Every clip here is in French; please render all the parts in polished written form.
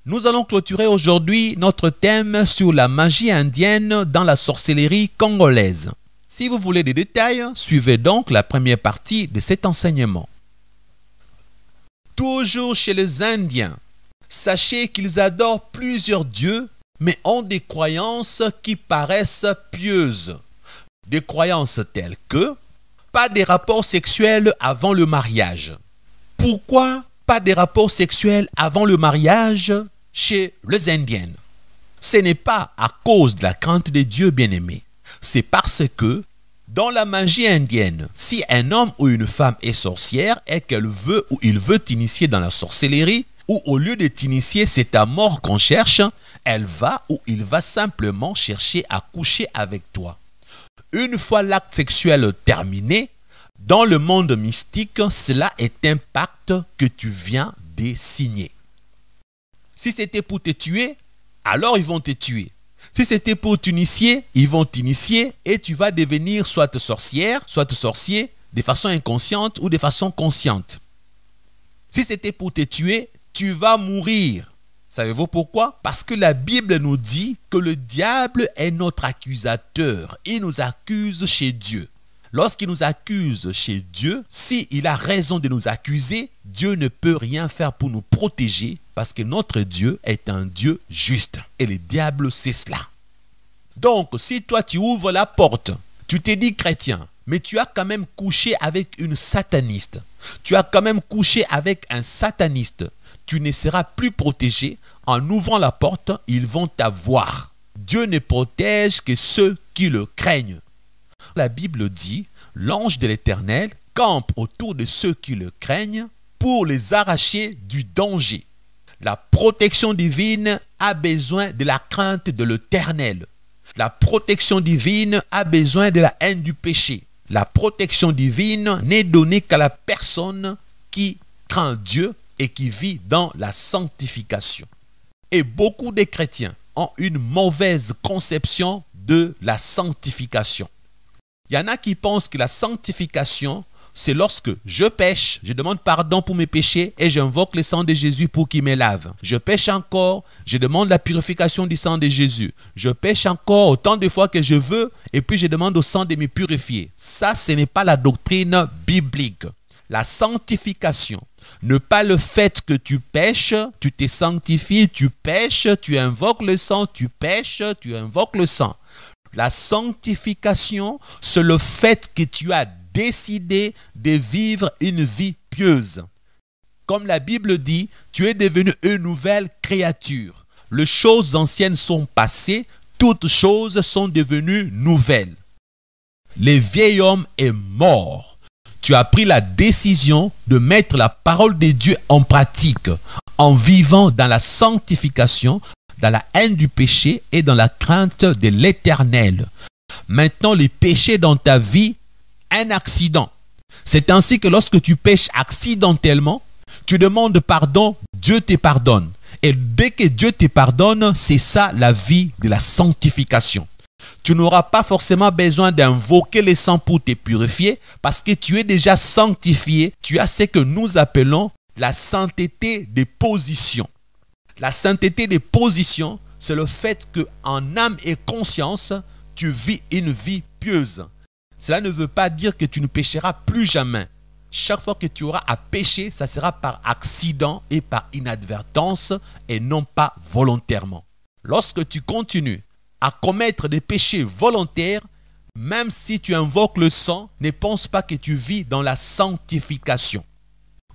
Nous allons clôturer aujourd'hui notre thème sur la magie indienne dans la sorcellerie congolaise. Si vous voulez des détails, suivez donc la première partie de cet enseignement. Toujours chez les Indiens, sachez qu'ils adorent plusieurs dieux, mais ont des croyances qui paraissent pieuses. Des croyances telles que pas des rapports sexuels avant le mariage. Pourquoi pas des rapports sexuels avant le mariage chez les Indiens? Ce n'est pas à cause de la crainte des dieux bien-aimés. C'est parce que dans la magie indienne, si un homme ou une femme est sorcière et qu'elle veut ou il veut t'initier dans la sorcellerie, ou au lieu de t'initier, c'est ta mort qu'on cherche, elle va ou il va simplement chercher à coucher avec toi. Une fois l'acte sexuel terminé, dans le monde mystique, cela est un pacte que tu viens de signer. Si c'était pour te tuer, alors ils vont te tuer. Si c'était pour t'initier, ils vont t'initier et tu vas devenir soit sorcière, soit sorcier, de façon inconsciente ou de façon consciente. Si c'était pour te tuer, tu vas mourir. Savez-vous pourquoi? Parce que la Bible nous dit que le diable est notre accusateur. Il nous accuse chez Dieu. Lorsqu'il nous accuse chez Dieu, s'il a raison de nous accuser, Dieu ne peut rien faire pour nous protéger parce que notre Dieu est un Dieu juste. Et le diable sait cela. Donc, si toi tu ouvres la porte, tu t'es dit chrétien, mais tu as quand même couché avec une sataniste. Tu as quand même couché avec un sataniste. Tu ne seras plus protégé. En ouvrant la porte, ils vont t'avoir. Dieu ne protège que ceux qui le craignent. La Bible dit, l'ange de l'Éternel campe autour de ceux qui le craignent pour les arracher du danger. La protection divine a besoin de la crainte de l'Éternel. La protection divine a besoin de la haine du péché. La protection divine n'est donnée qu'à la personne qui craint Dieu et qui vit dans la sanctification. Et beaucoup de chrétiens ont une mauvaise conception de la sanctification. Il y en a qui pensent que la sanctification, c'est lorsque je pêche, je demande pardon pour mes péchés et j'invoque le sang de Jésus pour qu'il me lave. Je pêche encore, je demande la purification du sang de Jésus. Je pêche encore autant de fois que je veux et puis je demande au sang de me purifier. Ça, ce n'est pas la doctrine biblique. La sanctification, ne pas le fait que tu pêches, tu te sanctifies, tu pêches, tu invoques le sang, tu pêches, tu invoques le sang. La sanctification, c'est le fait que tu as décidé de vivre une vie pieuse. Comme la Bible dit, tu es devenu une nouvelle créature. Les choses anciennes sont passées, toutes choses sont devenues nouvelles. Le vieil homme est mort. Tu as pris la décision de mettre la parole de Dieu en pratique, en vivant dans la sanctification, dans la haine du péché et dans la crainte de l'Éternel. Maintenant, les péchés dans ta vie, un accident. C'est ainsi que lorsque tu pêches accidentellement, tu demandes pardon, Dieu te pardonne. Et dès que Dieu te pardonne, c'est ça la vie de la sanctification. Tu n'auras pas forcément besoin d'invoquer le sang pour te purifier parce que tu es déjà sanctifié. Tu as ce que nous appelons la sainteté des positions. La sainteté des positions, c'est le fait qu'en âme et conscience, tu vis une vie pieuse. Cela ne veut pas dire que tu ne pécheras plus jamais. Chaque fois que tu auras à pécher, ça sera par accident et par inadvertance et non pas volontairement. Lorsque tu continues à commettre des péchés volontaires, même si tu invoques le sang, ne pense pas que tu vis dans la sanctification.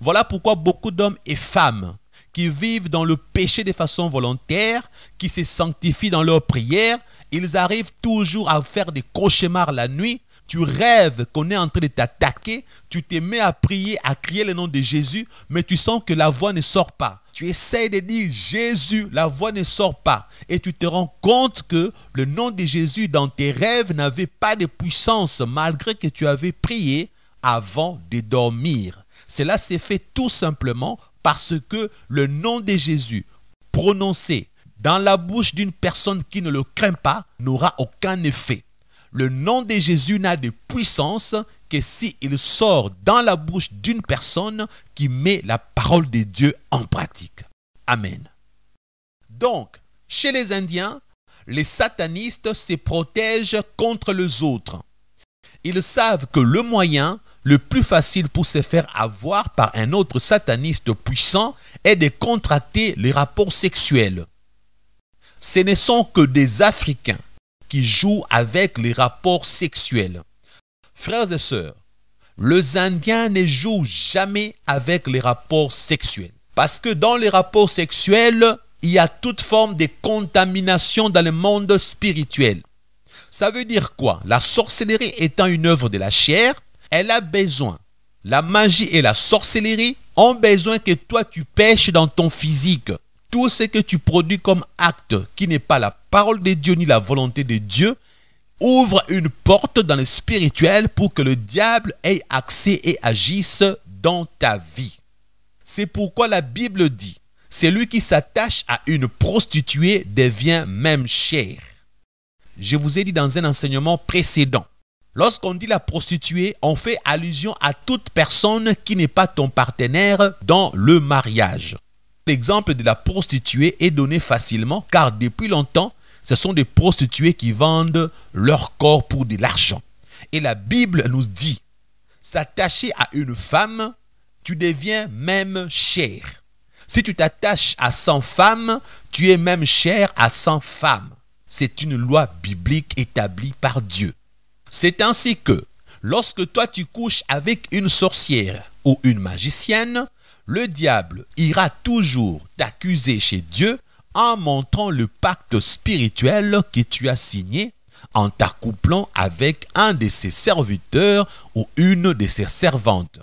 Voilà pourquoi beaucoup d'hommes et femmes qui vivent dans le péché de façon volontaire, qui se sanctifient dans leur prière, ils arrivent toujours à faire des cauchemars la nuit. Tu rêves qu'on est en train de t'attaquer, tu te mets à prier, à crier le nom de Jésus, mais tu sens que la voix ne sort pas. Tu essaies de dire Jésus, la voix ne sort pas. Et tu te rends compte que le nom de Jésus dans tes rêves n'avait pas de puissance malgré que tu avais prié avant de dormir. Cela s'est fait tout simplement parce que le nom de Jésus prononcé dans la bouche d'une personne qui ne le craint pas n'aura aucun effet. Le nom de Jésus n'a de puissance que s'il sort dans la bouche d'une personne qui met la parole de Dieu en pratique. Amen. Donc, chez les Indiens, les satanistes se protègent contre les autres. Ils savent que le moyen le plus facile pour se faire avoir par un autre sataniste puissant est de contracter les rapports sexuels. Ce ne sont que des Africains qui jouent avec les rapports sexuels. Frères et sœurs, les Indiens ne jouent jamais avec les rapports sexuels. Parce que dans les rapports sexuels, il y a toute forme de contamination dans le monde spirituel. Ça veut dire quoi? La sorcellerie étant une œuvre de la chair, elle a besoin. La magie et la sorcellerie ont besoin que toi tu pêches dans ton physique. Tout ce que tu produis comme acte qui n'est pas la parole de Dieu ni la volonté de Dieu ouvre une porte dans le spirituel pour que le diable ait accès et agisse dans ta vie. C'est pourquoi la Bible dit, celui qui s'attache à une prostituée devient même chair. Je vous ai dit dans un enseignement précédent, lorsqu'on dit la prostituée, on fait allusion à toute personne qui n'est pas ton partenaire dans le mariage. L'exemple de la prostituée est donné facilement car depuis longtemps, ce sont des prostituées qui vendent leur corps pour de l'argent. Et la Bible nous dit, s'attacher à une femme, tu deviens même chair. Si tu t'attaches à 100 femmes, tu es même chair à 100 femmes. C'est une loi biblique établie par Dieu. C'est ainsi que, lorsque toi tu couches avec une sorcière ou une magicienne, le diable ira toujours t'accuser chez Dieu en montrant le pacte spirituel que tu as signé en t'accouplant avec un de ses serviteurs ou une de ses servantes.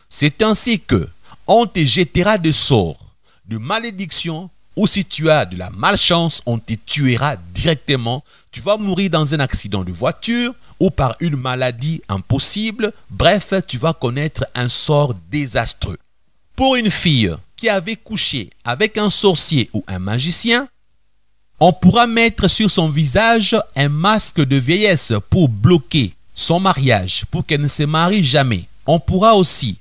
C'est ainsi que on te jettera de sorts, de malédictions, ou si tu as de la malchance, on te tuera directement. Tu vas mourir dans un accident de voiture ou par une maladie impossible. Bref, tu vas connaître un sort désastreux. Pour une fille qui avait couché avec un sorcier ou un magicien, on pourra mettre sur son visage un masque de vieillesse pour bloquer son mariage, pour qu'elle ne se marie jamais. On pourra aussi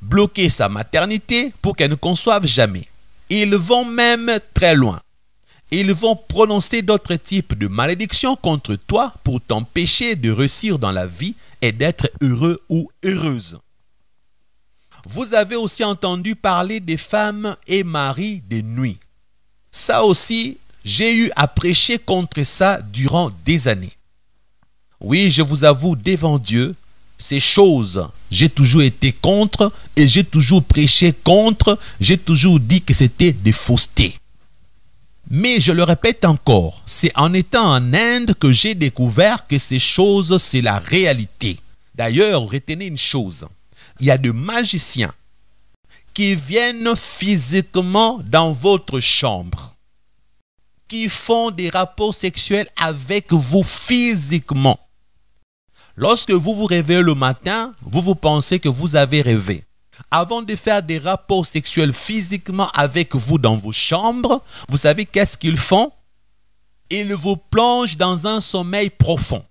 bloquer sa maternité pour qu'elle ne conçoive jamais. Ils vont même très loin. Ils vont prononcer d'autres types de malédictions contre toi pour t'empêcher de réussir dans la vie et d'être heureux ou heureuse. Vous avez aussi entendu parler des femmes et maris de nuit. Ça aussi, j'ai eu à prêcher contre ça durant des années. Oui, je vous avoue devant Dieu, ces choses, j'ai toujours été contre et j'ai toujours prêché contre, j'ai toujours dit que c'était des faussetés. Mais je le répète encore, c'est en étant en Inde que j'ai découvert que ces choses, c'est la réalité. D'ailleurs, retenez une chose, il y a des magiciens qui viennent physiquement dans votre chambre, qui font des rapports sexuels avec vous physiquement. Lorsque vous vous réveillez le matin, vous pensez que vous avez rêvé. Avant de faire des rapports sexuels physiquement avec vous dans vos chambres, vous savez qu'est-ce qu'ils font? Ils vous plongent dans un sommeil profond.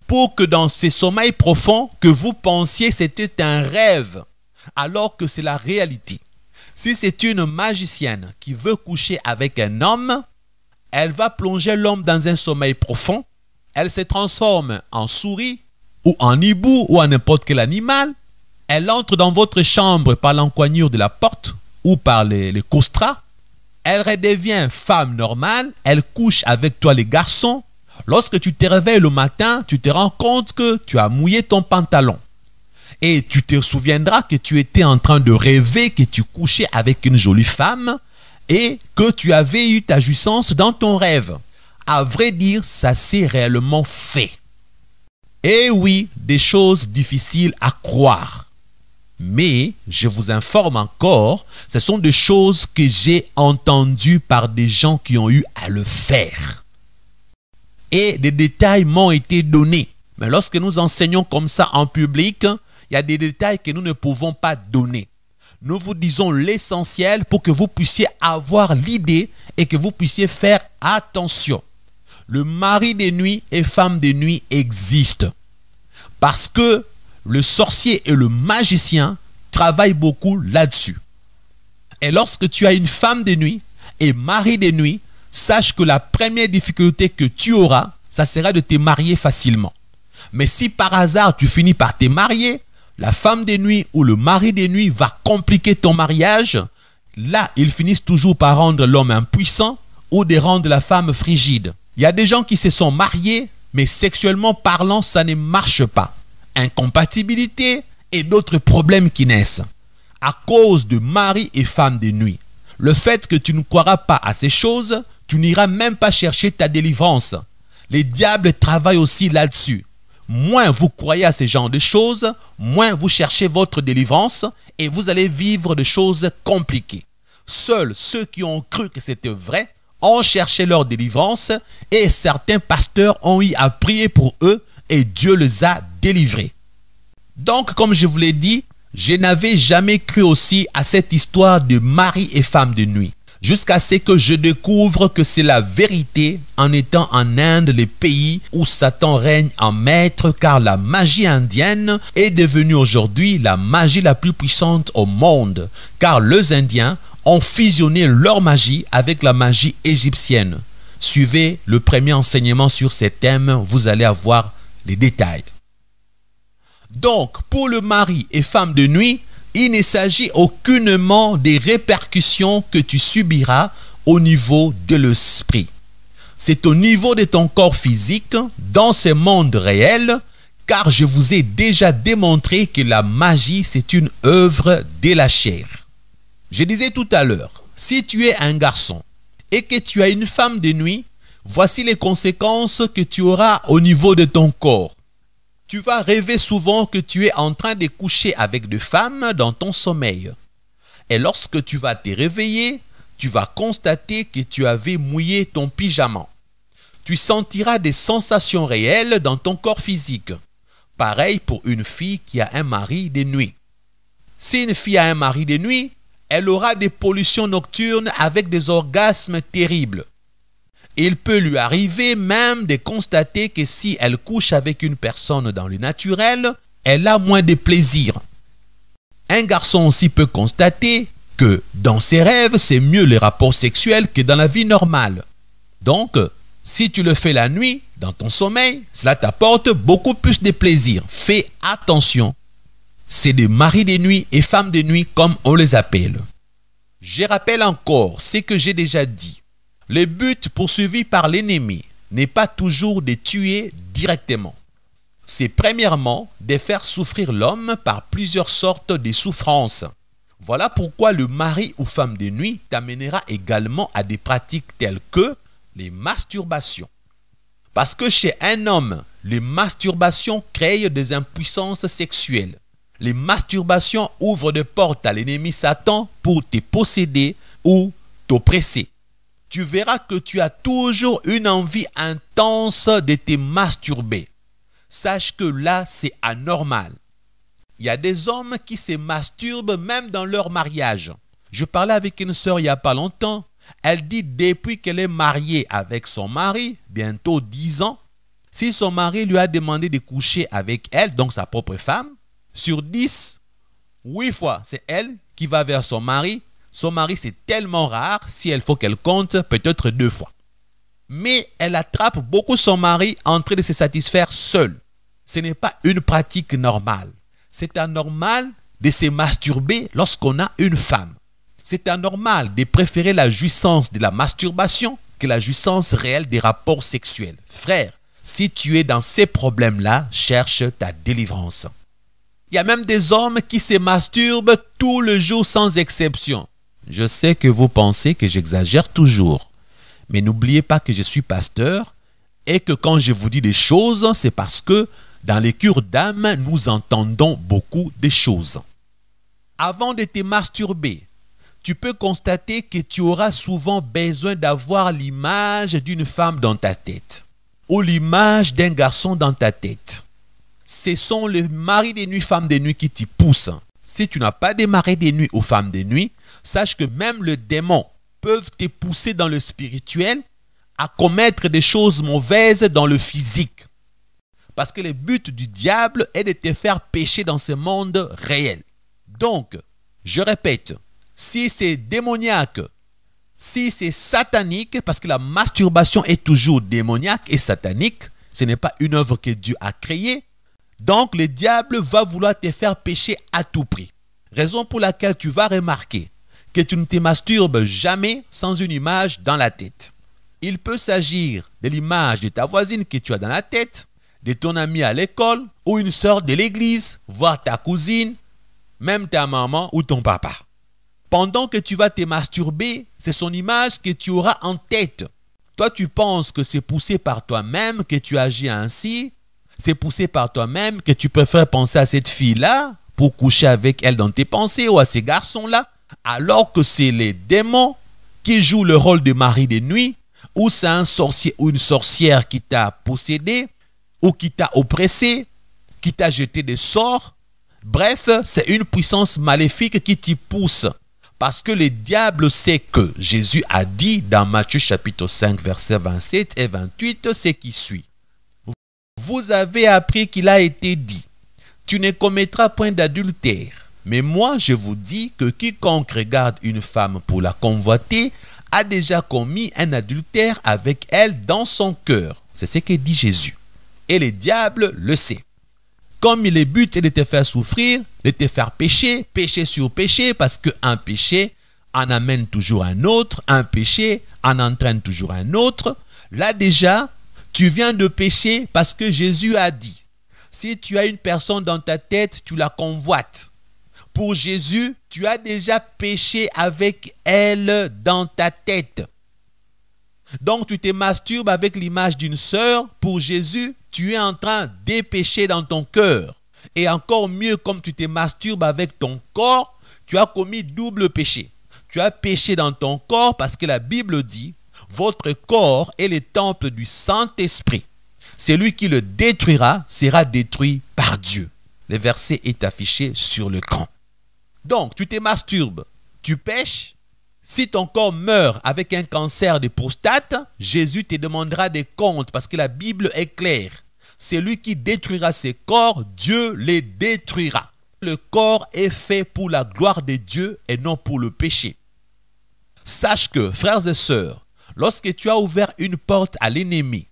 Pour que dans ces sommeils profonds, que vous pensiez c'était un rêve, alors que c'est la réalité. Si c'est une magicienne qui veut coucher avec un homme, elle va plonger l'homme dans un sommeil profond, elle se transforme en souris, ou en hibou, ou en n'importe quel animal. Elle entre dans votre chambre par l'encoignure de la porte, ou par les costrats. Elle redevient femme normale, elle couche avec toi les garçons. Lorsque tu te réveilles le matin, tu te rends compte que tu as mouillé ton pantalon. Et tu te souviendras que tu étais en train de rêver que tu couchais avec une jolie femme et que tu avais eu ta jouissance dans ton rêve. À vrai dire, ça s'est réellement fait. Et oui, des choses difficiles à croire. Mais, je vous informe encore, ce sont des choses que j'ai entendues par des gens qui ont eu à le faire. Et des détails m'ont été donnés. Mais lorsque nous enseignons comme ça en public, il y a des détails que nous ne pouvons pas donner. Nous vous disons l'essentiel pour que vous puissiez avoir l'idée et que vous puissiez faire attention. Le mari de nuit et femme de nuit existent. Parce que le sorcier et le magicien travaillent beaucoup là-dessus. Et lorsque tu as une femme de nuit, et mari de nuit, sache que la première difficulté que tu auras, ça sera de te marier facilement. Mais si par hasard tu finis par te marier, la femme de nuit ou le mari de nuit va compliquer ton mariage. Là, ils finissent toujours par rendre l'homme impuissant ou de rendre la femme frigide. Il y a des gens qui se sont mariés, mais sexuellement parlant, ça ne marche pas. Incompatibilité et d'autres problèmes qui naissent à cause de mari et femme de nuit. Le fait que tu ne croiras pas à ces choses, tu n'iras même pas chercher ta délivrance. Les diables travaillent aussi là-dessus. Moins vous croyez à ce genre de choses, moins vous cherchez votre délivrance et vous allez vivre des choses compliquées. Seuls ceux qui ont cru que c'était vrai ont cherché leur délivrance et certains pasteurs ont eu à prier pour eux et Dieu les a délivrés. Donc, comme je vous l'ai dit, je n'avais jamais cru aussi à cette histoire de mari et femme de nuit. Jusqu'à ce que je découvre que c'est la vérité en étant en Inde, le pays où Satan règne en maître, car la magie indienne est devenue aujourd'hui la magie la plus puissante au monde, car les Indiens ont fusionné leur magie avec la magie égyptienne. Suivez le premier enseignement sur ces thèmes, vous allez avoir les détails. Donc, pour le mari et femme de nuit, il ne s'agit aucunement des répercussions que tu subiras au niveau de l'esprit. C'est au niveau de ton corps physique, dans ce monde réel, car je vous ai déjà démontré que la magie, c'est une œuvre de la chair. Je disais tout à l'heure, si tu es un garçon et que tu as une femme de nuit, voici les conséquences que tu auras au niveau de ton corps. Tu vas rêver souvent que tu es en train de coucher avec des femmes dans ton sommeil. Et lorsque tu vas te réveiller, tu vas constater que tu avais mouillé ton pyjama. Tu sentiras des sensations réelles dans ton corps physique. Pareil pour une fille qui a un mari de nuit. Si une fille a un mari de nuit, elle aura des pollutions nocturnes avec des orgasmes terribles. Il peut lui arriver même de constater que si elle couche avec une personne dans le naturel, elle a moins de plaisir. Un garçon aussi peut constater que dans ses rêves, c'est mieux les rapports sexuels que dans la vie normale. Donc, si tu le fais la nuit, dans ton sommeil, cela t'apporte beaucoup plus de plaisir. Fais attention. C'est des maris de nuit et femmes de nuit comme on les appelle. Je rappelle encore ce que j'ai déjà dit. Le but poursuivi par l'ennemi n'est pas toujours de tuer directement. C'est premièrement de faire souffrir l'homme par plusieurs sortes de souffrances. Voilà pourquoi le mari ou femme de nuit t'amènera également à des pratiques telles que les masturbations. Parce que chez un homme, les masturbations créent des impuissances sexuelles. Les masturbations ouvrent des portes à l'ennemi Satan pour te posséder ou t'oppresser. Tu verras que tu as toujours une envie intense de te masturber. Sache que là, c'est anormal. Il y a des hommes qui se masturbent même dans leur mariage. Je parlais avec une sœur il n'y a pas longtemps. Elle dit depuis qu'elle est mariée avec son mari, bientôt 10 ans, si son mari lui a demandé de coucher avec elle, donc sa propre femme, sur 10, 8 fois, c'est elle qui va vers son mari. Son mari, c'est tellement rare, si elle faut qu'elle compte, peut-être 2 fois. Mais elle attrape beaucoup son mari en train de se satisfaire seule. Ce n'est pas une pratique normale. C'est anormal de se masturber lorsqu'on a une femme. C'est anormal de préférer la jouissance de la masturbation que la jouissance réelle des rapports sexuels. Frère, si tu es dans ces problèmes-là, cherche ta délivrance. Il y a même des hommes qui se masturbent tout le jour sans exception. Je sais que vous pensez que j'exagère toujours. Mais n'oubliez pas que je suis pasteur et que quand je vous dis des choses, c'est parce que dans les cures d'âme, nous entendons beaucoup de choses. Avant de te masturber, tu peux constater que tu auras souvent besoin d'avoir l'image d'une femme dans ta tête ou l'image d'un garçon dans ta tête. Ce sont les maris de nuit, femmes de nuit qui t'y poussent. Si tu n'as pas de mari de nuit ou femme de nuit, sache que même les démons peuvent te pousser dans le spirituel à commettre des choses mauvaises dans le physique. Parce que le but du diable est de te faire pécher dans ce monde réel. Donc, je répète, si c'est démoniaque, Si c'est satanique, parce que la masturbation est toujours démoniaque et satanique, ce n'est pas une œuvre que Dieu a créée, donc le diable va vouloir te faire pécher à tout prix. Raison pour laquelle tu vas remarquer que tu ne te masturbes jamais sans une image dans la tête. Il peut s'agir de l'image de ta voisine que tu as dans la tête, de ton ami à l'école ou une sœur de l'église, voire ta cousine, même ta maman ou ton papa. Pendant que tu vas te masturber, c'est son image que tu auras en tête. Toi, tu penses que c'est poussé par toi-même que tu agis ainsi. C'est poussé par toi-même que tu préfères penser à cette fille-là pour coucher avec elle dans tes pensées ou à ces garçons-là, alors que c'est les démons qui jouent le rôle de mari de nuit, ou c'est un sorcier ou une sorcière qui t'a possédé, ou qui t'a oppressé, qui t'a jeté des sorts. Bref, c'est une puissance maléfique qui t'y pousse. Parce que le diable sait que Jésus a dit dans Matthieu chapitre 5, versets 27 et 28, ce qui suit. Vous avez appris qu'il a été dit, tu ne commettras point d'adultère. Mais moi, je vous dis que quiconque regarde une femme pour la convoiter a déjà commis un adultère avec elle dans son cœur. C'est ce que dit Jésus. Et le diable le sait. Comme le but est de te faire souffrir, de te faire pécher, péché sur péché, parce qu'un péché en amène toujours un autre, un péché en entraîne toujours un autre. Là déjà, tu viens de pécher parce que Jésus a dit, si tu as une personne dans ta tête, tu la convoites. Pour Jésus, tu as déjà péché avec elle dans ta tête. Donc tu te masturbes avec l'image d'une sœur. Pour Jésus, tu es en train de pécher dans ton cœur. Et encore mieux, comme tu te masturbes avec ton corps, tu as commis double péché. Tu as péché dans ton corps parce que la Bible dit, votre corps est le temple du Saint-Esprit. Celui qui le détruira sera détruit par Dieu. Le verset est affiché sur l'écran. Donc, tu te masturbes, tu pêches. Si ton corps meurt avec un cancer de prostate, Jésus te demandera des comptes parce que la Bible est claire. Celui qui détruira ses corps, Dieu les détruira. Le corps est fait pour la gloire de Dieu et non pour le péché. Sache que, frères et sœurs, lorsque tu as ouvert une porte à l'ennemi,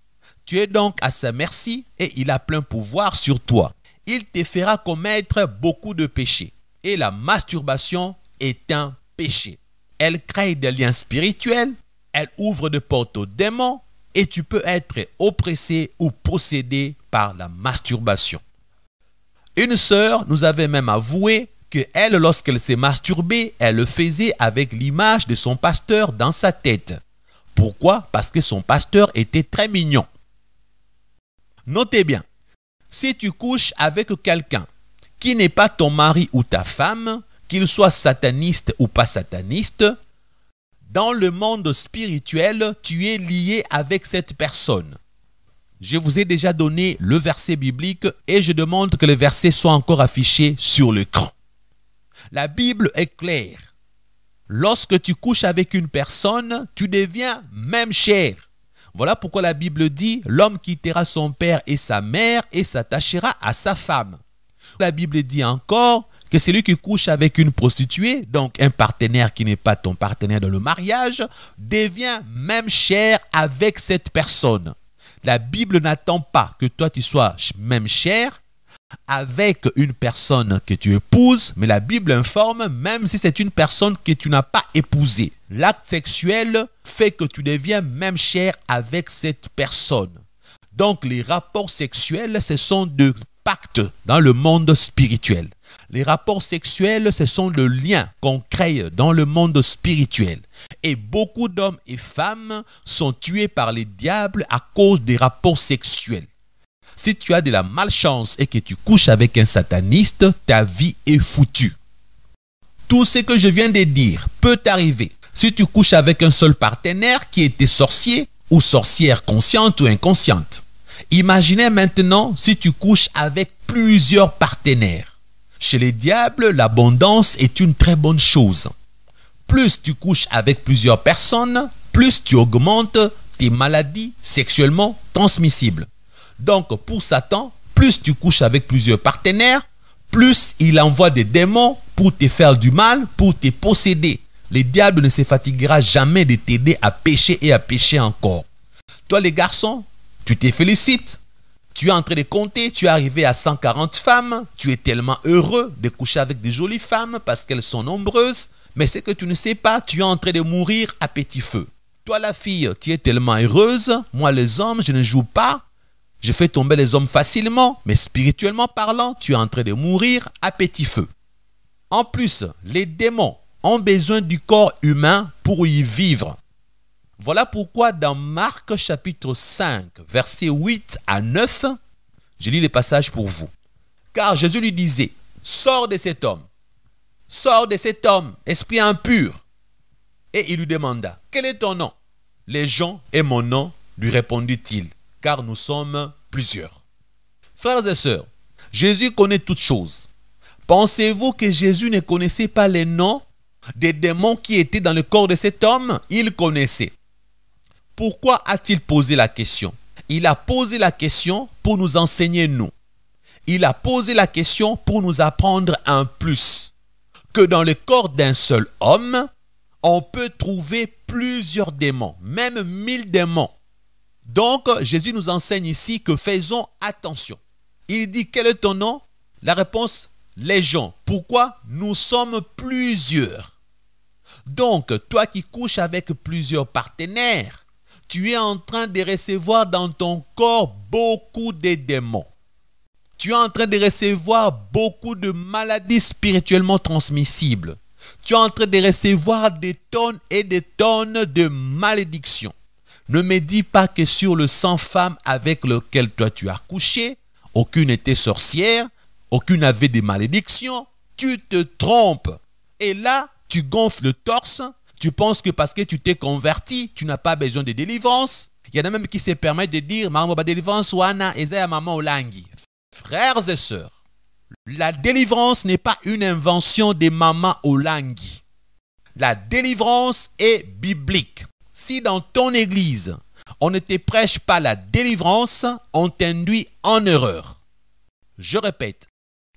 tu es donc à sa merci et il a plein pouvoir sur toi. Il te fera commettre beaucoup de péchés. Et la masturbation est un péché. Elle crée des liens spirituels, elle ouvre des portes aux démons et tu peux être oppressé ou possédé par la masturbation. Une sœur nous avait même avoué qu'elle, lorsqu'elle s'est masturbée, elle le faisait avec l'image de son pasteur dans sa tête. Pourquoi? Parce que son pasteur était très mignon. Notez bien, si tu couches avec quelqu'un qui n'est pas ton mari ou ta femme, qu'il soit sataniste ou pas sataniste, dans le monde spirituel, tu es lié avec cette personne. Je vous ai déjà donné le verset biblique et je demande que le verset soit encore affiché sur l'écran. La Bible est claire. Lorsque tu couches avec une personne, tu deviens même chair. Voilà pourquoi la Bible dit, l'homme quittera son père et sa mère et s'attachera à sa femme. La Bible dit encore que celui qui couche avec une prostituée, donc un partenaire qui n'est pas ton partenaire dans le mariage, devient même chair avec cette personne. La Bible n'attend pas que toi tu sois même chair avec une personne que tu épouses, mais la Bible informe, même si c'est une personne que tu n'as pas épousée, l'acte sexuel fait que tu deviens même chair avec cette personne. Donc les rapports sexuels, ce sont des pactes dans le monde spirituel. Les rapports sexuels, ce sont le lien qu'on crée dans le monde spirituel. Et beaucoup d'hommes et femmes sont tués par les diables à cause des rapports sexuels. Si tu as de la malchance et que tu couches avec un sataniste, ta vie est foutue. Tout ce que je viens de dire peut t'arriver si tu couches avec un seul partenaire qui était sorcier ou sorcière consciente ou inconsciente. Imaginez maintenant si tu couches avec plusieurs partenaires. Chez les diables, l'abondance est une très bonne chose. Plus tu couches avec plusieurs personnes, plus tu augmentes tes maladies sexuellement transmissibles. Donc pour Satan, plus tu couches avec plusieurs partenaires, plus il envoie des démons pour te faire du mal, pour te posséder. Le diable ne se fatiguera jamais de t'aider à pécher et à pécher encore. Toi les garçons, tu te félicites. Tu es en train de compter, tu es arrivé à 140 femmes. Tu es tellement heureux de coucher avec des jolies femmes parce qu'elles sont nombreuses. Mais ce que tu ne sais pas, tu es en train de mourir à petit feu. Toi la fille, tu es tellement heureuse. Moi les hommes, je ne joue pas. Je fais tomber les hommes facilement. Mais spirituellement parlant, tu es en train de mourir à petit feu. En plus, les démons ont besoin du corps humain pour y vivre. Voilà pourquoi dans Marc chapitre 5, versets 8 à 9, je lis les passages pour vous. Car Jésus lui disait, sors de cet homme, esprit impur. Et il lui demanda, quel est ton nom? Légion est mon nom, lui répondit-il, car nous sommes plusieurs. Frères et sœurs, Jésus connaît toutes choses. Pensez-vous que Jésus ne connaissait pas les noms des démons qui étaient dans le corps de cet homme? Il connaissait. Pourquoi a-t-il posé la question? Il a posé la question pour nous enseigner nous. Il a posé la question pour nous apprendre un plus. Que dans le corps d'un seul homme, on peut trouver plusieurs démons, même 1000 démons. Donc, Jésus nous enseigne ici que faisons attention. Il dit, quel est ton nom? La réponse, Légion. Pourquoi? Nous sommes plusieurs. Donc, toi qui couches avec plusieurs partenaires, tu es en train de recevoir dans ton corps beaucoup de démons. Tu es en train de recevoir beaucoup de maladies spirituellement transmissibles. Tu es en train de recevoir des tonnes et des tonnes de malédictions. Ne me dis pas que sur le 100 femmes avec lesquelles toi tu as couché, aucune n'était sorcière, aucune n'avait des malédictions. Tu te trompes. Et là, tu gonfles le torse. Tu penses que parce que tu t'es converti, tu n'as pas besoin de délivrance. Il y en a même qui se permettent de dire, maman, délivrance, wana, ezaya maman olangi. Frères et sœurs, la délivrance n'est pas une invention des mamans olangi. La délivrance est biblique. Si dans ton église, on ne te prêche pas la délivrance, on t'induit en erreur. Je répète,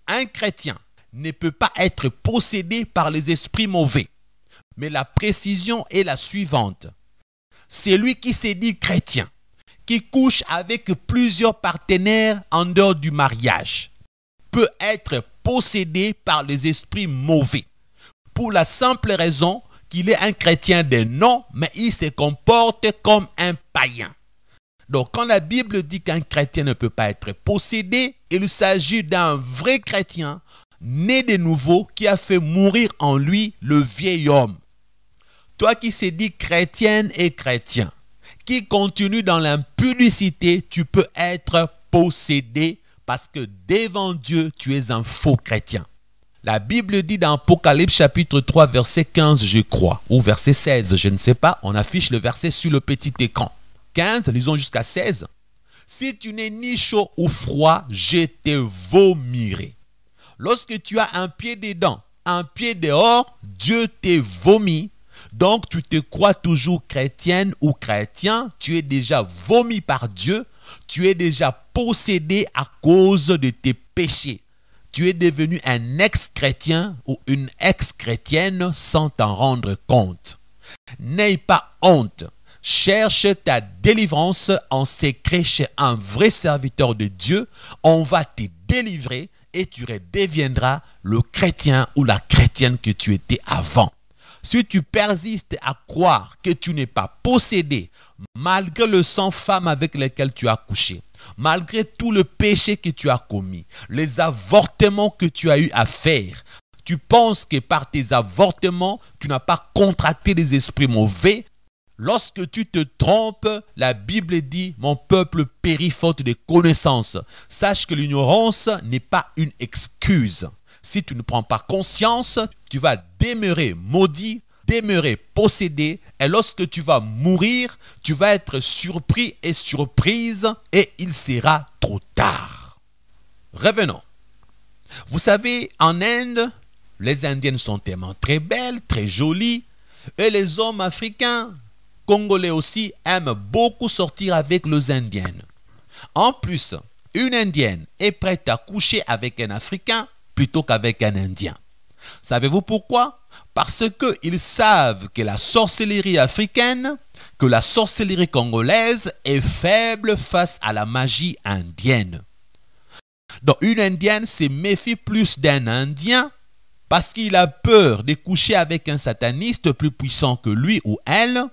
un chrétien ne peut pas être possédé par les esprits mauvais. Mais la précision est la suivante. Celui qui se dit chrétien, qui couche avec plusieurs partenaires en dehors du mariage, peut être possédé par les esprits mauvais. Pour la simple raison qu'il est un chrétien de nom, mais il se comporte comme un païen. Donc quand la Bible dit qu'un chrétien ne peut pas être possédé, il s'agit d'un vrai chrétien, né de nouveau, qui a fait mourir en lui le vieil homme. Toi qui se dis chrétienne et chrétien, qui continue dans l'impudicité, tu peux être possédé parce que devant Dieu, tu es un faux chrétien. La Bible dit dans Apocalypse chapitre 3, verset 15, je crois, ou verset 16, je ne sais pas, on affiche le verset sur le petit écran. 15, lisons jusqu'à 16. Si tu n'es ni chaud ou froid, je te vomirai. Lorsque tu as un pied dedans, un pied dehors, Dieu te vomit. Donc tu te crois toujours chrétienne ou chrétien, tu es déjà vomi par Dieu, tu es déjà possédé à cause de tes péchés. Tu es devenu un ex-chrétien ou une ex-chrétienne sans t'en rendre compte. N'aie pas honte. Cherche ta délivrance en secret chez un vrai serviteur de Dieu. On va te délivrer et tu redeviendras le chrétien ou la chrétienne que tu étais avant. Si tu persistes à croire que tu n'es pas possédé, malgré le 100 femmes avec lesquelles tu as couché, malgré tout le péché que tu as commis, les avortements que tu as eu à faire, tu penses que par tes avortements, tu n'as pas contracté des esprits mauvais. Lorsque tu te trompes, la Bible dit, mon peuple périt faute de connaissances. Sache que l'ignorance n'est pas une excuse. Si tu ne prends pas conscience, tu vas demeurer maudit, demeurer possédé. Et lorsque tu vas mourir, tu vas être surpris et surprise et il sera trop tard. Revenons. Vous savez, en Inde, les Indiennes sont tellement très belles, très jolies. Et les hommes africains, congolais aussi, aiment beaucoup sortir avec les Indiennes. En plus, une Indienne est prête à coucher avec un Africain plutôt qu'avec un Indien. Savez-vous pourquoi? Parce qu'ils savent que la sorcellerie africaine, que la sorcellerie congolaise est faible face à la magie indienne. Donc une indienne se méfie plus d'un indien parce qu'il a peur de coucher avec un sataniste plus puissant que lui ou elle,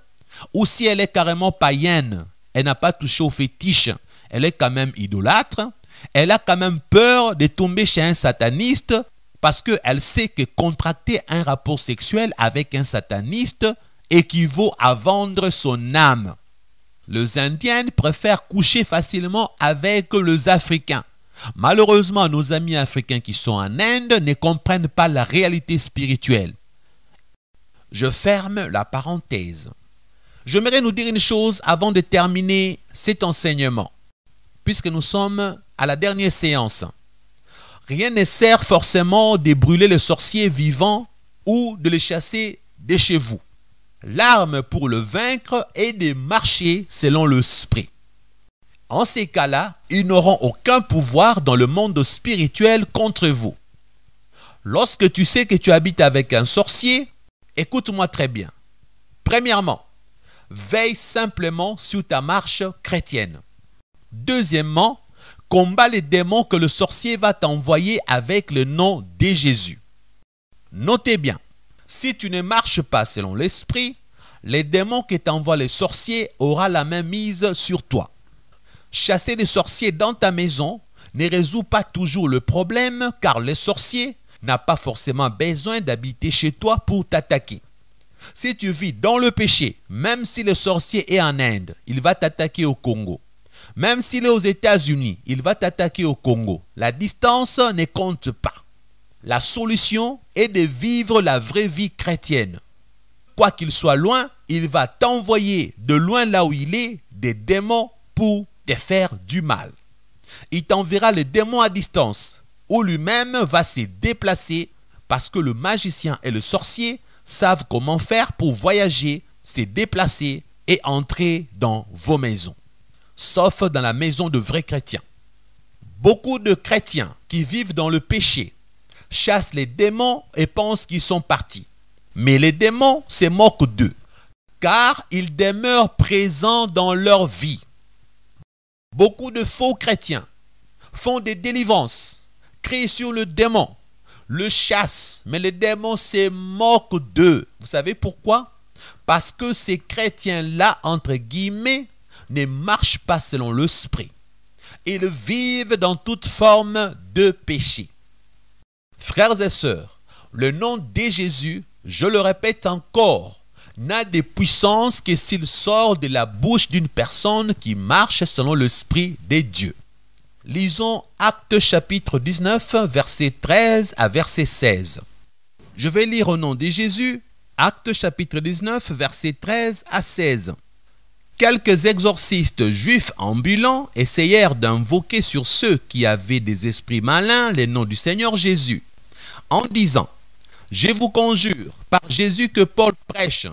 ou si elle est carrément païenne, elle n'a pas touché au fétiche, elle est quand même idolâtre, elle a quand même peur de tomber chez un sataniste parce qu'elle sait que contracter un rapport sexuel avec un sataniste équivaut à vendre son âme. Les Indiens préfèrent coucher facilement avec les Africains. Malheureusement, nos amis africains qui sont en Inde ne comprennent pas la réalité spirituelle. Je ferme la parenthèse. J'aimerais nous dire une chose avant de terminer cet enseignement, puisque nous sommes à la dernière séance. Rien ne sert forcément de brûler le sorcier vivant ou de le chasser de chez vous. L'arme pour le vaincre est de marcher selon l'esprit. En ces cas-là, ils n'auront aucun pouvoir dans le monde spirituel contre vous. Lorsque tu sais que tu habites avec un sorcier, écoute-moi très bien. Premièrement, veille simplement sur ta marche chrétienne. Deuxièmement, combat les démons que le sorcier va t'envoyer avec le nom de Jésus. Notez bien, si tu ne marches pas selon l'esprit, les démons que t'envoient les sorciers auront la main mise sur toi. Chasser des sorciers dans ta maison ne résout pas toujours le problème car le sorcier n'a pas forcément besoin d'habiter chez toi pour t'attaquer. Si tu vis dans le péché, même si le sorcier est en Inde, il va t'attaquer au Congo. Même s'il est aux États-Unis, il va t'attaquer au Congo. La distance ne compte pas. La solution est de vivre la vraie vie chrétienne. Quoi qu'il soit loin, il va t'envoyer de loin là où il est des démons pour te faire du mal. Il t'enverra le démon à distance, où lui-même va se déplacer parce que le magicien et le sorcier savent comment faire pour voyager, se déplacer et entrer dans vos maisons. Sauf dans la maison de vrais chrétiens. Beaucoup de chrétiens qui vivent dans le péché chassent les démons et pensent qu'ils sont partis. Mais les démons se moquent d'eux, car ils demeurent présents dans leur vie. Beaucoup de faux chrétiens font des délivrances, crient sur le démon, le chassent, mais les démons se moquent d'eux. Vous savez pourquoi? Parce que ces chrétiens-là, entre guillemets, ne marchent pas selon l'esprit. Ils vivent dans toute forme de péché. Frères et sœurs, le nom de Jésus, je le répète encore, n'a de puissance que s'il sort de la bouche d'une personne qui marche selon l'Esprit de Dieu. Lisons Actes chapitre 19, verset 13 à verset 16. Je vais lire au nom de Jésus, Actes chapitre 19, verset 13 à 16. Quelques exorcistes juifs ambulants essayèrent d'invoquer sur ceux qui avaient des esprits malins le nom du Seigneur Jésus, en disant: je vous conjure, par Jésus que Paul prêche.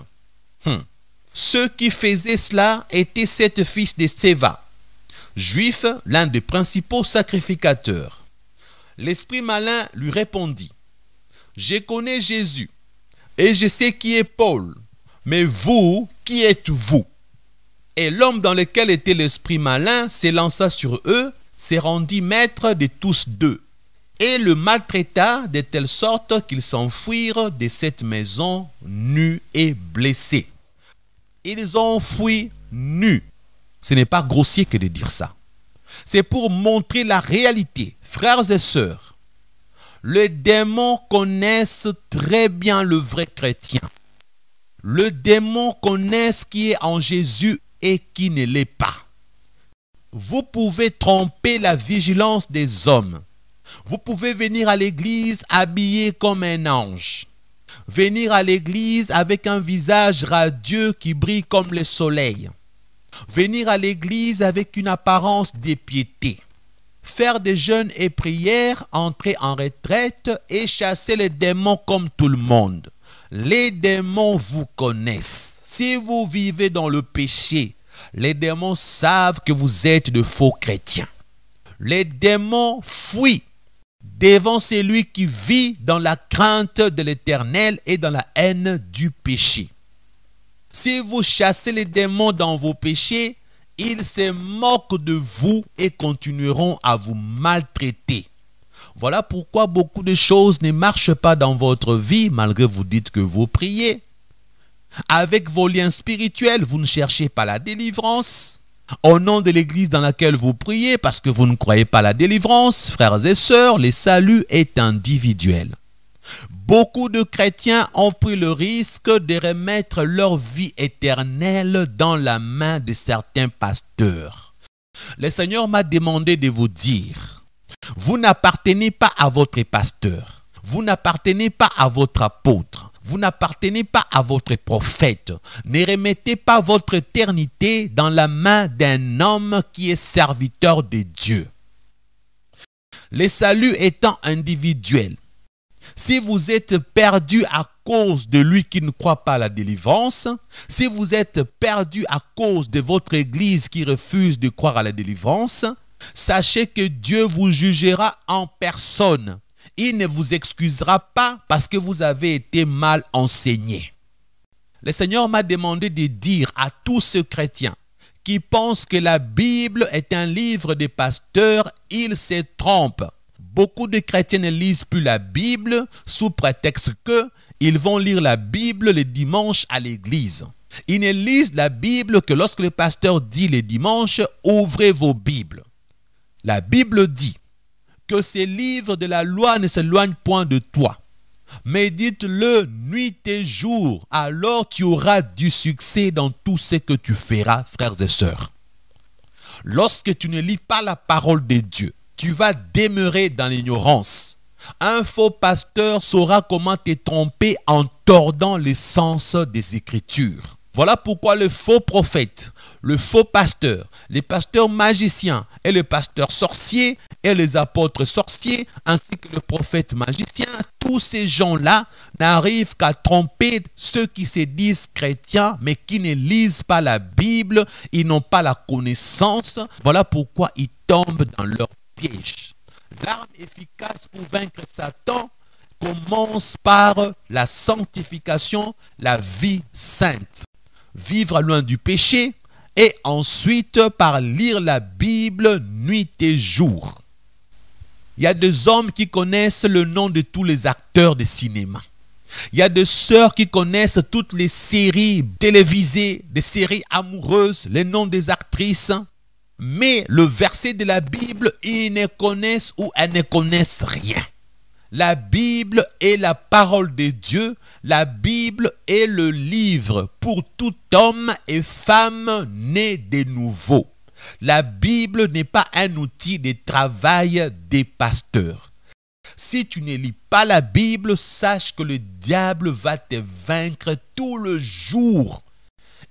Ceux qui faisaient cela étaient 7 fils de Séva, juif, l'un des principaux sacrificateurs. L'esprit malin lui répondit: je connais Jésus, et je sais qui est Paul, mais vous, qui êtes-vous? Et l'homme dans lequel était l'esprit malin s'élança sur eux, se rendit maître de tous deux, et le maltraita de telle sorte qu'ils s'enfuirent de cette maison nus et blessés. Ils ont fui nus. Ce n'est pas grossier que de dire ça. C'est pour montrer la réalité. Frères et sœurs, les démons connaissent très bien le vrai chrétien. Le démon connaît ce qui est en Jésus et qui ne l'est pas. Vous pouvez tromper la vigilance des hommes. Vous pouvez venir à l'église habillé comme un ange. Venir à l'église avec un visage radieux qui brille comme le soleil. Venir à l'église avec une apparence de piété. Faire des jeûnes et prières, entrer en retraite et chasser les démons comme tout le monde. Les démons vous connaissent. Si vous vivez dans le péché, les démons savent que vous êtes de faux chrétiens. Les démons fuient devant celui qui vit dans la crainte de l'Éternel et dans la haine du péché. Si vous chassez les démons dans vos péchés, ils se moquent de vous et continueront à vous maltraiter. Voilà pourquoi beaucoup de choses ne marchent pas dans votre vie malgré vous dites que vous priez. Avec vos liens spirituels, vous ne cherchez pas la délivrance. Au nom de l'église dans laquelle vous priez, parce que vous ne croyez pas la délivrance, frères et sœurs, le salut est individuel. Beaucoup de chrétiens ont pris le risque de remettre leur vie éternelle dans la main de certains pasteurs. Le Seigneur m'a demandé de vous dire, vous n'appartenez pas à votre pasteur, vous n'appartenez pas à votre apôtre, vous n'appartenez pas à votre prophète. Ne remettez pas votre éternité dans la main d'un homme qui est serviteur de Dieu. Le salut étant individuel, si vous êtes perdu à cause de lui qui ne croit pas à la délivrance, si vous êtes perdu à cause de votre église qui refuse de croire à la délivrance, sachez que Dieu vous jugera en personne. Il ne vous excusera pas parce que vous avez été mal enseigné. Le Seigneur m'a demandé de dire à tous ces chrétiens qui pensent que la Bible est un livre des pasteurs, ils se trompent. Beaucoup de chrétiens ne lisent plus la Bible sous prétexte qu'ils vont lire la Bible le dimanche à l'église. Ils ne lisent la Bible que lorsque le pasteur dit le dimanche, ouvrez vos Bibles. La Bible dit que ces livres de la loi ne s'éloignent point de toi. Médite-le nuit et jour, alors tu auras du succès dans tout ce que tu feras, frères et sœurs. Lorsque tu ne lis pas la parole de Dieu, tu vas demeurer dans l'ignorance. Un faux pasteur saura comment te tromper en tordant le sens des Écritures. Voilà pourquoi le faux prophète, le faux pasteur, les pasteurs magiciens et les pasteurs sorciers et les apôtres sorciers ainsi que le prophète magicien, tous ces gens-là n'arrivent qu'à tromper ceux qui se disent chrétiens mais qui ne lisent pas la Bible, ils n'ont pas la connaissance. Voilà pourquoi ils tombent dans leur piège. L'arme efficace pour vaincre Satan commence par la sanctification, la vie sainte. Vivre loin du péché et ensuite par lire la Bible nuit et jour. Il y a des hommes qui connaissent le nom de tous les acteurs de cinéma. Il y a des sœurs qui connaissent toutes les séries télévisées, des séries amoureuses, les noms des actrices. Mais le verset de la Bible, ils ne connaissent ou elles ne connaissent rien. La Bible est la parole de Dieu. La Bible est le livre pour tout homme et femme né de nouveau. La Bible n'est pas un outil de travail des pasteurs. Si tu ne lis pas la Bible, sache que le diable va te vaincre tout le jour.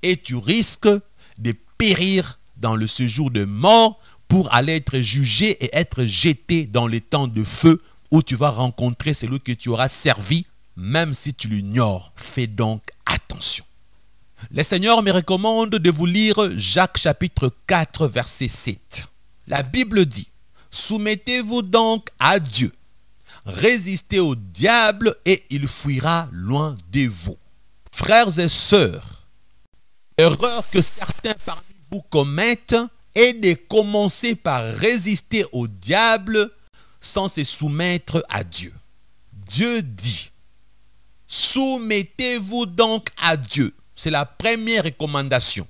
Et tu risques de périr dans le séjour de mort pour aller être jugé et être jeté dans les temps de feu où tu vas rencontrer celui que tu auras servi, même si tu l'ignores. Fais donc attention. Le Seigneur me recommande de vous lire Jacques chapitre 4, verset 7. La Bible dit, « Soumettez-vous donc à Dieu, résistez au diable et il fuira loin de vous. » Frères et sœurs, l'erreur que certains parmi vous commettent est de commencer par résister au diable sans se soumettre à Dieu. Dieu dit, soumettez-vous donc à Dieu. C'est la première recommandation.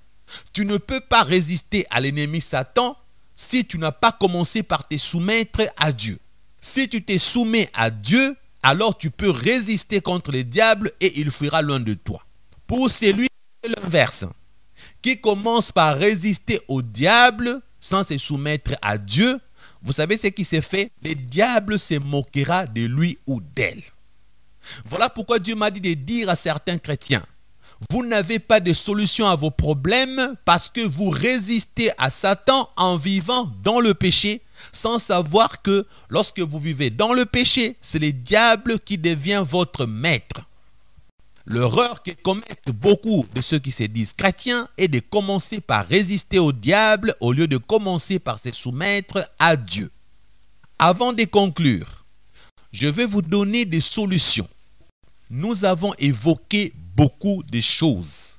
Tu ne peux pas résister à l'ennemi Satan si tu n'as pas commencé par te soumettre à Dieu. Si tu te soumets à Dieu, alors tu peux résister contre le diable et il fuira loin de toi. Pour celui qui est l'inverse, qui commence par résister au diable sans se soumettre à Dieu, vous savez ce qui s'est fait? Le diable se moquera de lui ou d'elle. Voilà pourquoi Dieu m'a dit de dire à certains chrétiens, vous n'avez pas de solution à vos problèmes parce que vous résistez à Satan en vivant dans le péché sans savoir que lorsque vous vivez dans le péché, c'est le diable qui devient votre maître. L'erreur que commettent beaucoup de ceux qui se disent chrétiens est de commencer par résister au diable au lieu de commencer par se soumettre à Dieu. Avant de conclure, Je vais vous donner des solutions. Nous avons évoqué beaucoup de choses.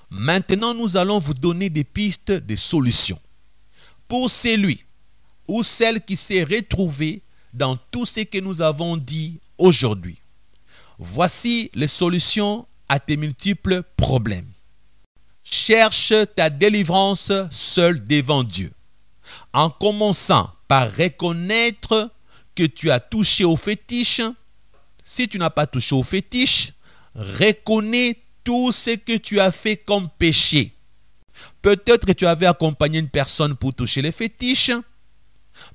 Maintenant, nous allons vous donner des pistes de solutions. Pour celui ou celle qui s'est retrouvé dans tout ce que nous avons dit aujourd'hui, voici les solutions à tes multiples problèmes. Cherche ta délivrance seul devant Dieu, en commençant par reconnaître que tu as touché au fétiche. Si tu n'as pas touché au fétiche, reconnais tout ce que tu as fait comme péché. Peut-être que tu avais accompagné une personne pour toucher les fétiches.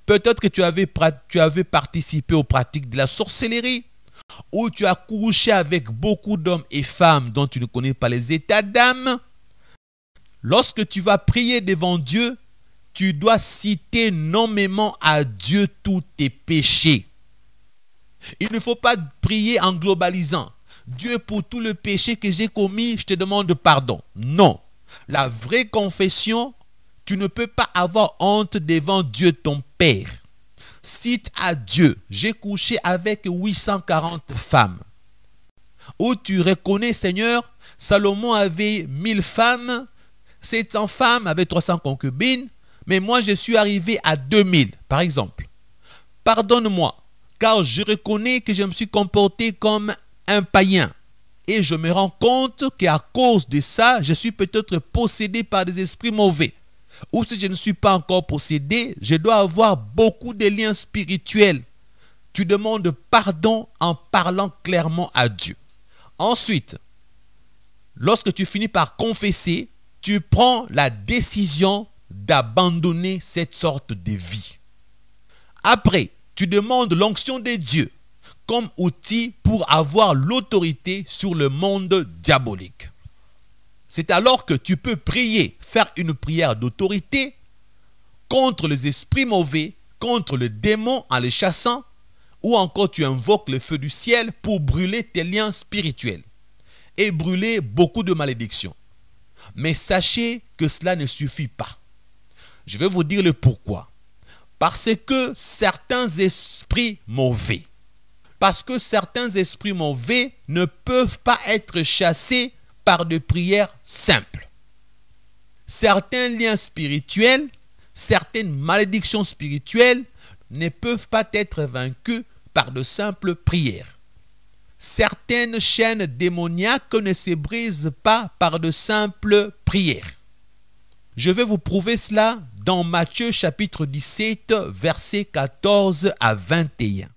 Peut-être que tu avais participé aux pratiques de la sorcellerie. Ou tu as couché avec beaucoup d'hommes et femmes dont tu ne connais pas les états d'âme. Lorsque tu vas prier devant Dieu, tu dois citer nommément à Dieu tous tes péchés. Il ne faut pas prier en globalisant. Dieu, pour tout le péché que j'ai commis, je te demande pardon. Non. La vraie confession, tu ne peux pas avoir honte devant Dieu ton Père. Cite à Dieu, j'ai couché avec 840 femmes. Où tu reconnais, Seigneur, Salomon avait 1000 femmes, 700 femmes avaient 300 concubines, mais moi je suis arrivé à 2000, par exemple. Pardonne-moi, car je reconnais que je me suis comporté comme un païen. Et je me rends compte qu'à cause de ça, je suis peut-être possédé par des esprits mauvais. Ou si je ne suis pas encore possédé, je dois avoir beaucoup de liens spirituels. Tu demandes pardon en parlant clairement à Dieu. Ensuite, lorsque tu finis par confesser, tu prends la décision d'abandonner cette sorte de vie. Après, tu demandes l'onction de Dieu comme outil pour avoir l'autorité sur le monde diabolique. C'est alors que tu peux prier, faire une prière d'autorité contre les esprits mauvais, contre le démon en les chassant, ou encore tu invoques le feu du ciel pour brûler tes liens spirituels et brûler beaucoup de malédictions. Mais sachez que cela ne suffit pas. Je vais vous dire le pourquoi. Parce que certains esprits mauvais ne peuvent pas être chassés par des prières simples. Certains liens spirituels, certaines malédictions spirituelles ne peuvent pas être vaincus par de simples prières. Certaines chaînes démoniaques ne se brisent pas par de simples prières. Je vais vous prouver cela dans Matthieu chapitre 17, versets 14 à 21.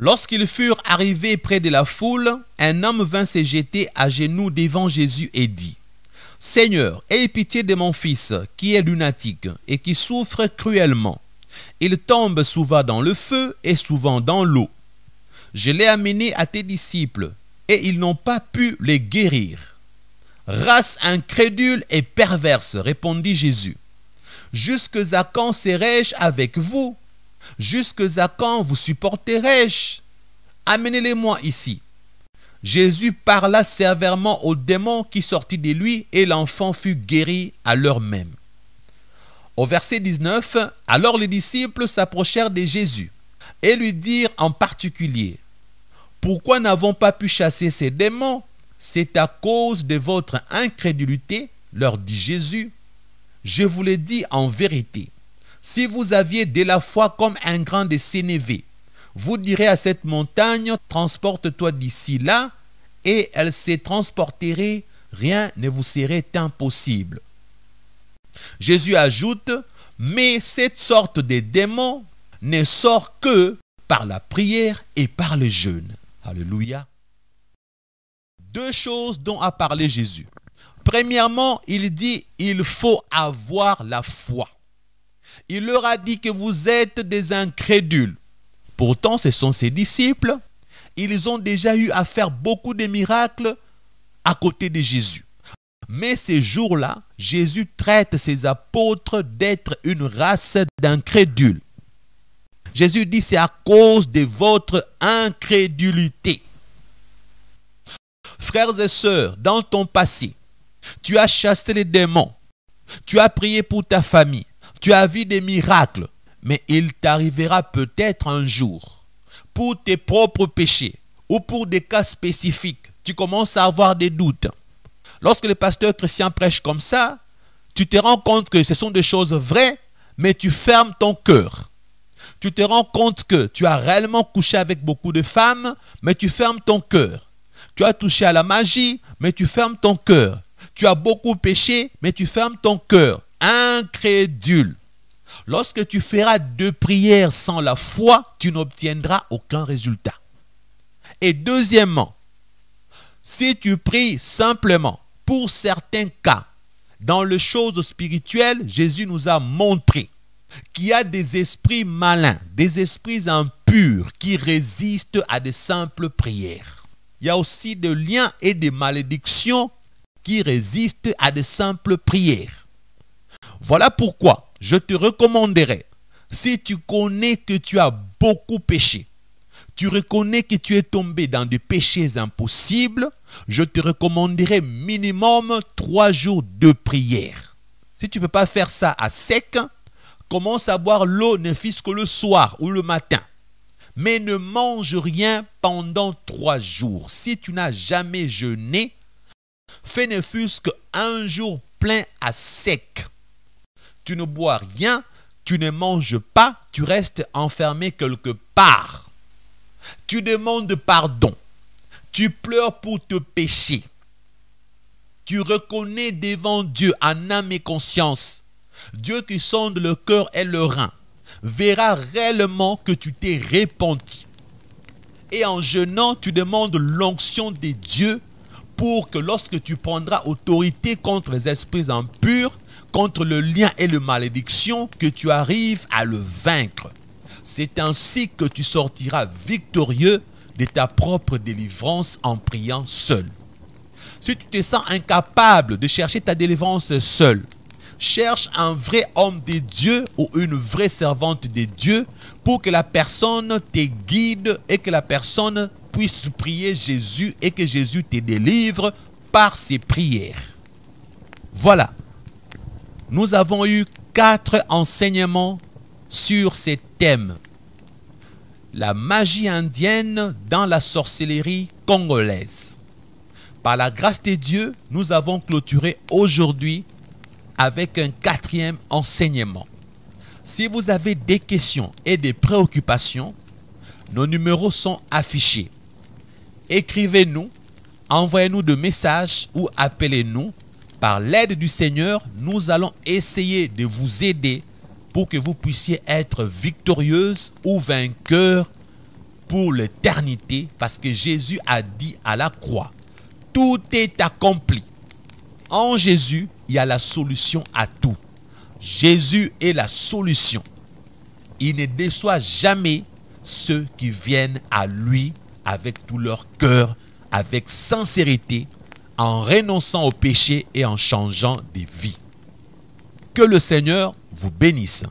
Lorsqu'ils furent arrivés près de la foule, un homme vint se jeter à genoux devant Jésus et dit : « Seigneur, aie pitié de mon fils, qui est lunatique et qui souffre cruellement. Il tombe souvent dans le feu et souvent dans l'eau. Je l'ai amené à tes disciples, et ils n'ont pas pu les guérir. » « Race incrédule et perverse, répondit Jésus. Jusque à quand serai-je avec vous? Jusque à quand vous supporterai-je? Amenez-les-moi ici. Jésus parla sévèrement au démon qui sortit de lui et l'enfant fut guéri à l'heure même. Au verset 19, alors les disciples s'approchèrent de Jésus et lui dirent en particulier : « Pourquoi n'avons pas pu chasser ces démons? C'est à cause de votre incrédulité, leur dit Jésus. Je vous le dis en vérité. Si vous aviez de la foi comme un grain de sénévé, vous direz à cette montagne, transporte-toi d'ici là, et elle se transporterait, rien ne vous serait impossible. » Jésus ajoute, mais cette sorte de démon ne sort que par la prière et par le jeûne. Alléluia. Deux choses dont a parlé Jésus. Premièrement, il dit, il faut avoir la foi. Il leur a dit que vous êtes des incrédules. Pourtant, ce sont ses disciples. Ils ont déjà eu à faire beaucoup de miracles à côté de Jésus. Mais ces jours-là, Jésus traite ses apôtres d'être une race d'incrédules. Jésus dit, c'est à cause de votre incrédulité. Frères et sœurs, dans ton passé, tu as chassé les démons, tu as prié pour ta famille, tu as vu des miracles, mais il t'arrivera peut-être un jour, pour tes propres péchés ou pour des cas spécifiques, tu commences à avoir des doutes. Lorsque le pasteur chrétien prêche comme ça, tu te rends compte que ce sont des choses vraies, mais tu fermes ton cœur. Tu te rends compte que tu as réellement couché avec beaucoup de femmes, mais tu fermes ton cœur. Tu as touché à la magie, mais tu fermes ton cœur. Tu as beaucoup péché, mais tu fermes ton cœur. Incrédule. Lorsque tu feras 2 prières sans la foi, tu n'obtiendras aucun résultat. Et deuxièmement, si tu pries simplement pour certains cas, dans les choses spirituelles, Jésus nous a montré qu'il y a des esprits malins, des esprits impurs qui résistent à de simples prières. Il y a aussi des liens et des malédictions qui résistent à de simples prières. Voilà pourquoi je te recommanderais, si tu connais que tu as beaucoup péché, tu reconnais que tu es tombé dans des péchés impossibles, je te recommanderais minimum 3 jours de prière. Si tu ne peux pas faire ça à sec, commence à boire l'eau ne fût-ce que le soir ou le matin. Mais ne mange rien pendant 3 jours. Si tu n'as jamais jeûné, fais ne fût-ce qu'un jour plein à sec. Tu ne bois rien, tu ne manges pas, tu restes enfermé quelque part. Tu demandes pardon. Tu pleures pour te pécher. Tu reconnais devant Dieu en âme et conscience. Dieu qui sonde le cœur et le rein verra réellement que tu t'es repenti. Et en jeûnant, tu demandes l'onction de Dieu pour que lorsque tu prendras autorité contre les esprits impurs, contre le lien et la malédiction, que tu arrives à le vaincre. C'est ainsi que tu sortiras victorieux de ta propre délivrance en priant seul. Si tu te sens incapable de chercher ta délivrance seul, cherche un vrai homme de Dieu ou une vraie servante de Dieu pour que la personne te guide et que la personne puisse prier Jésus et que Jésus te délivre par ses prières. Voilà. Nous avons eu 4 enseignements sur ces thèmes. La magie indienne dans la sorcellerie congolaise. Par la grâce de Dieu, nous avons clôturé aujourd'hui avec un 4e enseignement. Si vous avez des questions et des préoccupations, nos numéros sont affichés. Écrivez-nous, envoyez-nous des messages ou appelez-nous. Par l'aide du Seigneur, nous allons essayer de vous aider pour que vous puissiez être victorieuse ou vainqueur pour l'éternité, parce que Jésus a dit à la croix, tout est accompli. En Jésus, il y a la solution à tout. Jésus est la solution. Il ne déçoit jamais ceux qui viennent à lui avec tout leur cœur, avec sincérité, en renonçant au péché et en changeant de vie. Que le Seigneur vous bénisse.